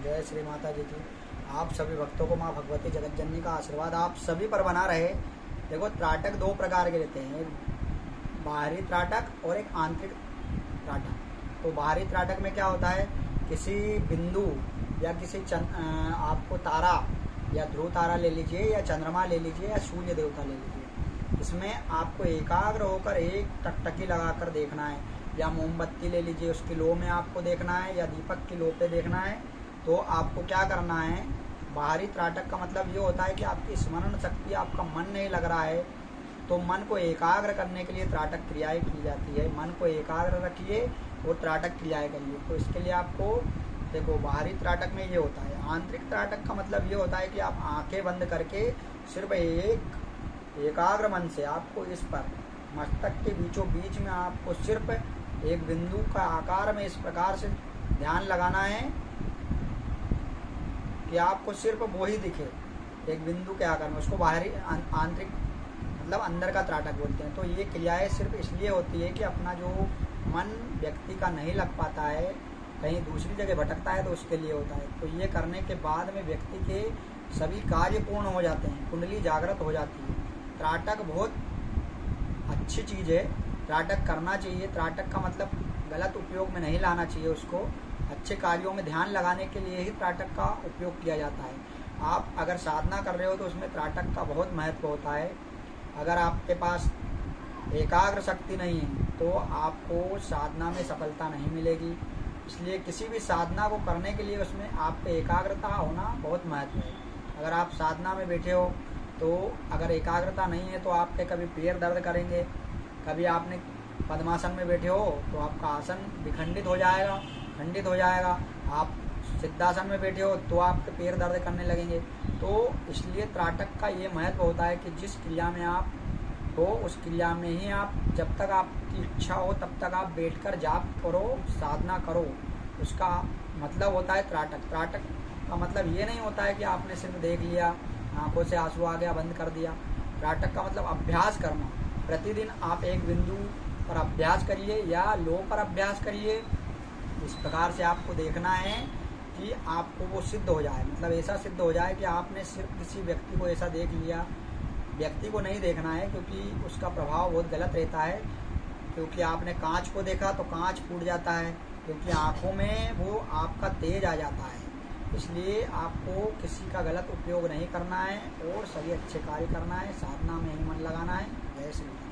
जय श्री माता जी की। आप सभी भक्तों को माँ भगवती जगत जननी का आशीर्वाद आप सभी पर बना रहे। देखो, त्राटक दो प्रकार के रहते हैं, एक बाहरी त्राटक और एक आंतरिक त्राटक। तो बाहरी त्राटक में क्या होता है, किसी बिंदु या किसी आपको तारा या ध्रुव तारा ले लीजिए या चंद्रमा ले लीजिए या सूर्य देवता ले लीजिए, इसमें आपको एकाग्र होकर एक टकटकी लगाकर देखना है, या मोमबत्ती ले लीजिए उसकी लो में आपको देखना है, या दीपक की लो पे देखना है। तो आपको क्या करना है, बाहरी त्राटक का मतलब ये होता है कि आपकी स्मरण शक्ति, आपका मन नहीं लग रहा है, तो मन को एकाग्र करने के लिए त्राटक क्रियाएं की जाती है। मन को एकाग्र रखिए और त्राटक क्रियाएं करिए। तो इसके लिए आपको देखो, बाहरी त्राटक में ये होता है। आंतरिक त्राटक का मतलब ये होता है कि आप आंखें बंद करके सिर्फ एक एकाग्र मन से आपको इस पर मस्तक के बीचों बीच में आपको सिर्फ एक बिंदु का आकार में इस प्रकार से ध्यान लगाना है कि आपको सिर्फ वो ही दिखे, एक बिंदु के आकार में। उसको बाहरी आंतरिक मतलब अंदर का त्राटक बोलते हैं। तो ये क्रियाएं सिर्फ इसलिए होती है कि अपना जो मन व्यक्ति का नहीं लग पाता है, कहीं दूसरी जगह भटकता है, तो उसके लिए होता है। तो ये करने के बाद में व्यक्ति के सभी कार्य पूर्ण हो जाते हैं, कुंडली जागृत हो जाती है। त्राटक बहुत अच्छी चीज़ है, त्राटक करना चाहिए। त्राटक का मतलब गलत उपयोग में नहीं लाना चाहिए उसको, अच्छे कार्यों में ध्यान लगाने के लिए ही त्राटक का उपयोग किया जाता है। आप अगर साधना कर रहे हो तो उसमें त्राटक का बहुत महत्व होता है। अगर आपके पास एकाग्र शक्ति नहीं है तो आपको साधना में सफलता नहीं मिलेगी। इसलिए किसी भी साधना को करने के लिए उसमें आपको एकाग्रता होना बहुत महत्व है। अगर आप साधना में बैठे हो तो अगर एकाग्रता नहीं है तो आपके कभी पैर दर्द करेंगे, कभी आपने पद्मासन में बैठे हो तो आपका आसन विखंडित हो जाएगा, खंडित हो जाएगा। आप सिद्धासन में बैठे हो तो आपके पैर दर्द करने लगेंगे। तो इसलिए त्राटक का ये महत्व होता है कि जिस क्रिया में आप हो उस क्रिया में ही आप, जब तक आपकी इच्छा हो तब तक आप बैठकर जाप करो, साधना करो। उसका मतलब होता है त्राटक। त्राटक का मतलब ये नहीं होता है कि आपने सिर्फ देख लिया, आंखों से आंसू आ गया, बंद कर दिया। त्राटक का मतलब अभ्यास करना। प्रतिदिन आप एक बिंदु पर अभ्यास करिए या लो पर अभ्यास करिए। इस प्रकार से आपको देखना है कि आपको वो सिद्ध हो जाए, मतलब ऐसा सिद्ध हो जाए कि आपने सिर्फ किसी व्यक्ति को ऐसा देख लिया। व्यक्ति को नहीं देखना है क्योंकि उसका प्रभाव बहुत गलत रहता है। क्योंकि आपने कांच को देखा तो कांच फूट जाता है, क्योंकि आंखों में वो आपका तेज आ जाता है। इसलिए आपको किसी का गलत उपयोग नहीं करना है और सभी अच्छे कार्य करना है, साधना में ही मन लगाना है। जय श्री राम।